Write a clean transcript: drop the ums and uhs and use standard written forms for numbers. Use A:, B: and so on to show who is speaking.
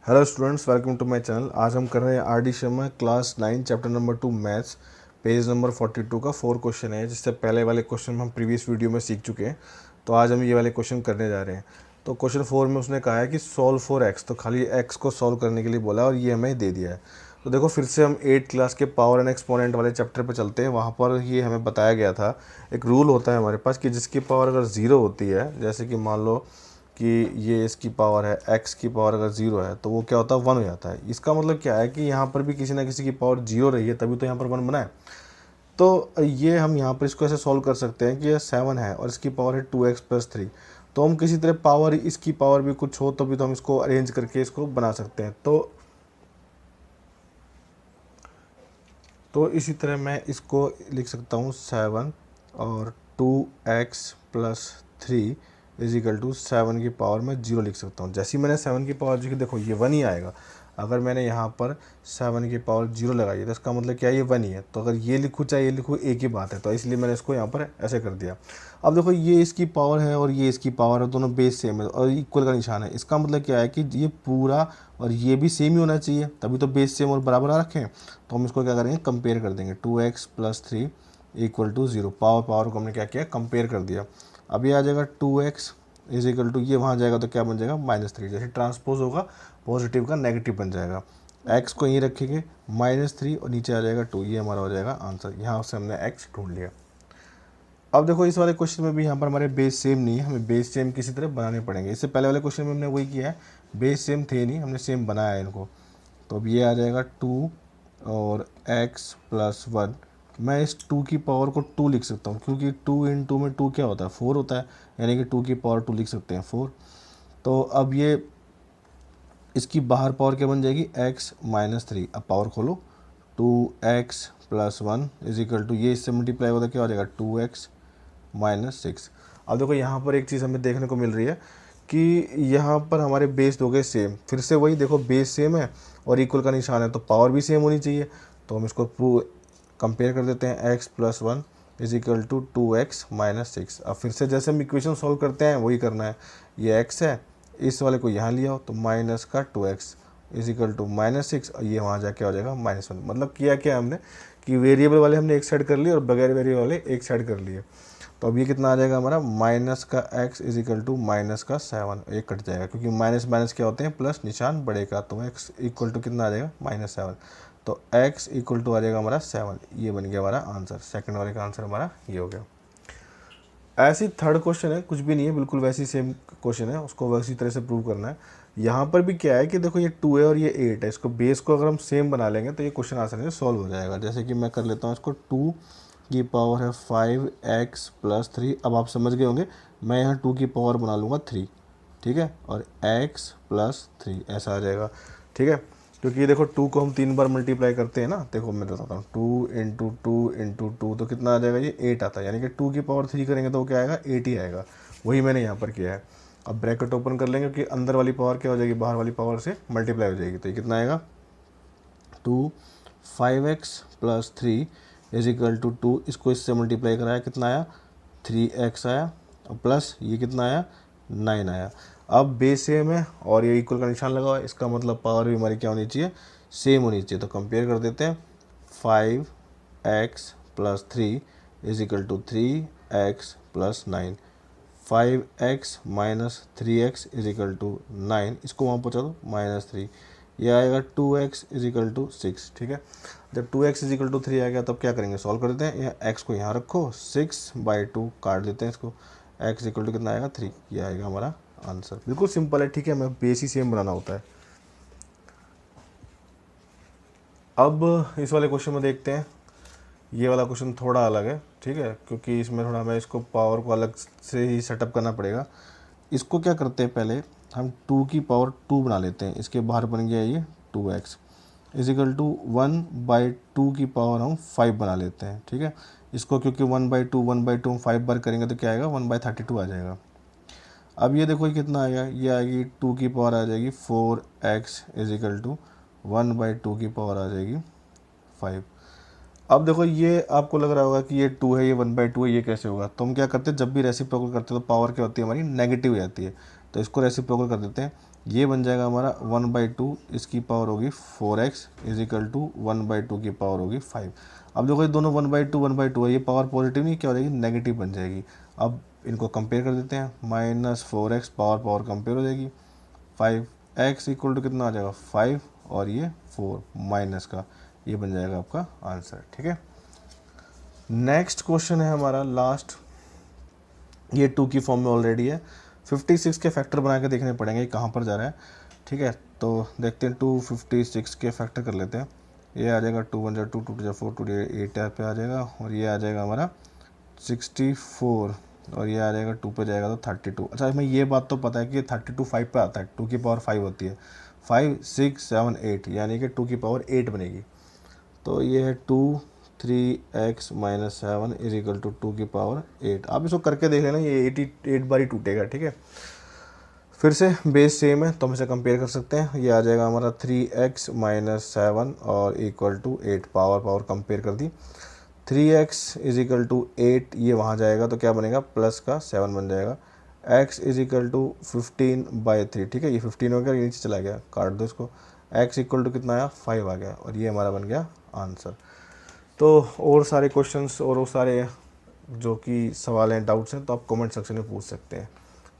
A: Hello students, welcome to my channel. आज हम कर रहे हैं R D Sharma class 9 chapter number 2 maths, page number 42 का 4 क्वेश्चन है, जिससे पहले वाले क्वेश्चन हम प्रीवियस वीडियो में सीख चुके हैं। तो आज हम ये वाले क्वेश्चन करने जा रहे हैं। तो क्वेश्चन 4 में उसने कहा है कि सॉल्व फॉर एक्स, तो खाली एक्स को सॉल्व करने के लिए बोला और ये हमें दे दिया है। तो देखो फिर से हम 8 क्लास के पावर एंड एक्सपोनेंट वाले चैप्टर पर चलते हैं। वहाँ पर ये हमें बताया गया था, एक रूल होता है हमारे पास कि जिसकी पावर अगर ज़ीरो होती है, जैसे कि मान लो कि ये इसकी पावर है, एक्स की पावर अगर ज़ीरो है तो वो क्या होता है, वन हो जाता है। इसका मतलब क्या है कि यहाँ पर भी किसी ना किसी की पावर जीरो रही है, तभी तो यहाँ पर वन बना है। तो ये हम यहाँ पर इसको ऐसे सॉल्व कर सकते हैं कि ये 7 है और इसकी पावर है 2x+3। तो हम किसी तरह पावर, इसकी पावर भी कुछ हो तभी तो हम इसको अरेंज करके इसको बना सकते हैं। तो इसी तरह मैं इसको लिख सकता हूँ 7 और 2x+3 इजिकल टू 7 की पावर में 0 लिख सकता हूँ। जैसे ही मैंने 7 की पावर लिखी, देखो ये 1 ही आएगा। अगर मैंने यहाँ पर 7 की पावर 0 लगाई है तो इसका मतलब क्या है, ये 1 ही है। तो अगर ये लिखूँ चाहे ये लिखूँ, एक ही बात है। तो इसलिए मैंने इसको यहाँ पर ऐसे कर दिया। अब देखो ये इसकी पावर है और ये इसकी पावर है, दोनों बेस सेम है और इक्वल का निशान है। इसका मतलब क्या है कि ये पूरा और ये भी सेम ही होना चाहिए, तभी तो बेस सेम और बराबर आ रखे हैं। तो हम इसको क्या करेंगे, कंपेयर कर देंगे। 2x+3 equal to 0। पावर को हमने क्या किया, कंपेयर कर दिया। अब ये आ जाएगा 2x इज इक्वल टू, ये वहाँ जाएगा तो क्या बन जाएगा, -3। जैसे ट्रांसपोज होगा पॉजिटिव का नेगेटिव बन जाएगा। x को यहीं रखेंगे -3 और नीचे आ जाएगा 2। ये हमारा हो जाएगा आंसर। यहाँ से हमने x ढूंढ लिया। अब देखो इस वाले क्वेश्चन में भी यहाँ पर हमारे बेस सेम नहीं है, हमें बेस सेम किसी तरह बनाने पड़ेंगे। इससे पहले वाले क्वेश्चन में हमने वही किया है, बेस सेम थे नहीं, हमने सेम बनाया है इनको। तो अब ये आ जाएगा 2 और x+1। मैं इस 2 की पावर को 2 लिख सकता हूँ, क्योंकि 2 इन 2 में 2 क्या होता है, 4 होता है। यानी कि 2 की पावर 2 लिख सकते हैं, 4। तो अब ये इसकी बाहर पावर क्या बन जाएगी, x-3। अब पावर खोलो, 2x+1 इज इक्वल टू, ये इससे मल्टीप्लाई होता है क्या हो जाएगा, 2x-6। अब देखो यहाँ पर एक चीज़ हमें देखने को मिल रही है कि यहाँ पर हमारे बेस हो गए सेम। फिर से वही देखो, बेस सेम है और इक्वल का निशान है, तो पावर भी सेम होनी चाहिए। तो हम इसको कंपेयर कर देते हैं, x+1 is equal to 2x-6। अब फिर से जैसे हम इक्वेशन सॉल्व करते हैं वही करना है। ये x है, इस वाले को यहाँ लिया हो तो माइनस का 2x इज इक्वल टू -6 और ये वहाँ जाके हो जाएगा -1। मतलब किया क्या हमने कि वेरिएबल वाले हमने एक साइड कर लिए और बगैर वेरिएबल वाले एक साइड कर लिए। तो अब ये कितना आ जाएगा हमारा, माइनस का x is equal to minus का 7। एक कट जाएगा क्योंकि माइनस माइनस क्या होते हैं, प्लस निशान बढ़ेगा। तो x इक्वल टू कितना आ जाएगा, -7। तो x इक्वल टू आ जाएगा हमारा 7। ये बन गया हमारा आंसर। सेकंड वाले का आंसर हमारा ये हो गया। ऐसी थर्ड क्वेश्चन है, कुछ भी नहीं है, बिल्कुल वैसी सेम क्वेश्चन है, उसको वैसी तरह से प्रूव करना है। यहाँ पर भी क्या है कि देखो ये 2 है और ये 8 है, इसको बेस को अगर हम सेम बना लेंगे तो ये क्वेश्चन आसानी से सॉल्व हो जाएगा। जैसे कि मैं कर लेता हूँ इसको, 2 की पावर है 5x+3। अब आप समझ गए होंगे, मैं यहाँ 2 की पावर बना लूँगा 3, ठीक है, और x+3 ऐसा आ जाएगा, ठीक है। क्योंकि देखो 2 को हम 3 बार मल्टीप्लाई करते हैं ना। देखो मैं बताता हूँ, 2 इंटू 2 इंटू 2 तो कितना आ जाएगा, ये 8 आता है। यानी कि 2 की पावर 3 करेंगे तो वो क्या आएगा, 8 ही आएगा। वही मैंने यहाँ पर किया है। अब ब्रैकेट ओपन कर लेंगे क्योंकि अंदर वाली पावर क्या हो जाएगी, बाहर वाली पावर से मल्टीप्लाई हो जाएगी। तो ये कितना आएगा, 2 5x+3 इज इक्वल टू 2। इसको इससे मल्टीप्लाई कराया, कितना आया, 3x आया, और प्लस ये कितना आया, 9 आया। अब बेस सेम है और ये इक्वल का निशान लगा हुआ है, इसका मतलब पावर भी हमारी क्या होनी चाहिए, सेम होनी चाहिए। तो कंपेयर कर देते हैं, 5x+3 is equal to 3x+9। 5x-3x is equal to 9। इसको वहाँ पहुँचा दो, -3। ये आएगा 2x इज इक्वल टू 6, ठीक है। जब 2x इज इक्वल टू 3 आ गया तब क्या करेंगे, सॉल्व कर देते हैं। यहाँ x को यहाँ रखो, 6/2 काट देते हैं इसको, x इक्वल टू कितना आएगा, 3। ये आएगा हमारा आंसर। बिल्कुल सिंपल है, ठीक है, हमें बेस ही सेम बनाना होता है। अब इस वाले क्वेश्चन में देखते हैं। ये वाला क्वेश्चन थोड़ा अलग है, ठीक है, क्योंकि इसमें थोड़ा हमें इसको पावर को अलग से ही सेटअप करना पड़ेगा। इसको क्या करते हैं, पहले हम 2 की पावर 2 बना लेते हैं। इसके बाहर बन गया ये 2x इज इक्वल टू 1/2 की पावर हम 5 बना लेते हैं, ठीक है। इसको क्योंकि 1/2 हम 5 बार करेंगे तो क्या आएगा, 1/32 आ जाएगा। अब ये देखो ये कितना आएगा, ये आएगी 2 की पावर आ जाएगी 4x इज इक्वल टू 1/2 की पावर आ जाएगी 5। अब देखो ये आपको लग रहा होगा कि ये 2 है, ये 1/2 है, ये कैसे होगा। तो हम क्या करते हैं, जब भी रेसिप्रोकल करते हैं तो पावर क्या होती है हमारी, नेगेटिव हो जाती है। तो इसको रेसिप्रोकल कर देते हैं, ये बन जाएगा हमारा 1/2, इसकी पावर होगी 4x इज इक्वल टू 1/2 की पावर होगी 5। अब देखो ये दोनों 1/2 है, ये पावर पॉजिटिव नहीं क्या हो जाएगी, नेगेटिव बन जाएगी। अब इनको कंपेयर कर देते हैं, -4x पावर कंपेयर हो जाएगी, 5x इक्वल टू कितना आ जाएगा 5 और ये 4 माइनस का, ये बन जाएगा आपका आंसर। ठीक है, नेक्स्ट क्वेश्चन है हमारा लास्ट, ये 2 की फॉर्म में ऑलरेडी है। 56 के फैक्टर बना के देखने पड़ेंगे कहाँ पर जा रहा है। ठीक है, तो देखते हैं 256 के फैक्टर कर लेते हैं। ये आ जाएगा 2 1 2 2 4 2 8 पे आ जाएगा, और ये आ जाएगा हमारा 64, और ये आ जाएगा 2 पे जाएगा तो 32। अच्छा हमें ये बात तो पता है कि 32 5 पे आता है, 2 की पावर 5 होती है, 5 6 7 8 यानी कि 2 की पावर 8 बनेगी। तो ये है 2 3x - 7 इज इक्वल टू 2 की पावर 8। आप इसको करके देख लेना, ये 88 बार ही टूटेगा। ठीक है, फिर से बेस सेम है तो हम इसे कंपेयर कर सकते हैं। ये आ जाएगा हमारा 3x - 7 और इक्वल टू 8, पावर कंपेयर कर दी। 3x इज इक्वल टू 8, ये वहाँ जाएगा तो क्या बनेगा, प्लस का 7 बन जाएगा। x is equal to 15/3। ठीक है, ये 15 हो गया, ये नीचे चला गया, काट दो इसको। x इक्वल टू कितना आया, 5 आ गया, और ये हमारा बन गया आंसर। तो और सारे क्वेश्चंस और वो सारे जो कि सवाल हैं, डाउट्स हैं, तो आप कमेंट सेक्शन में पूछ सकते हैं।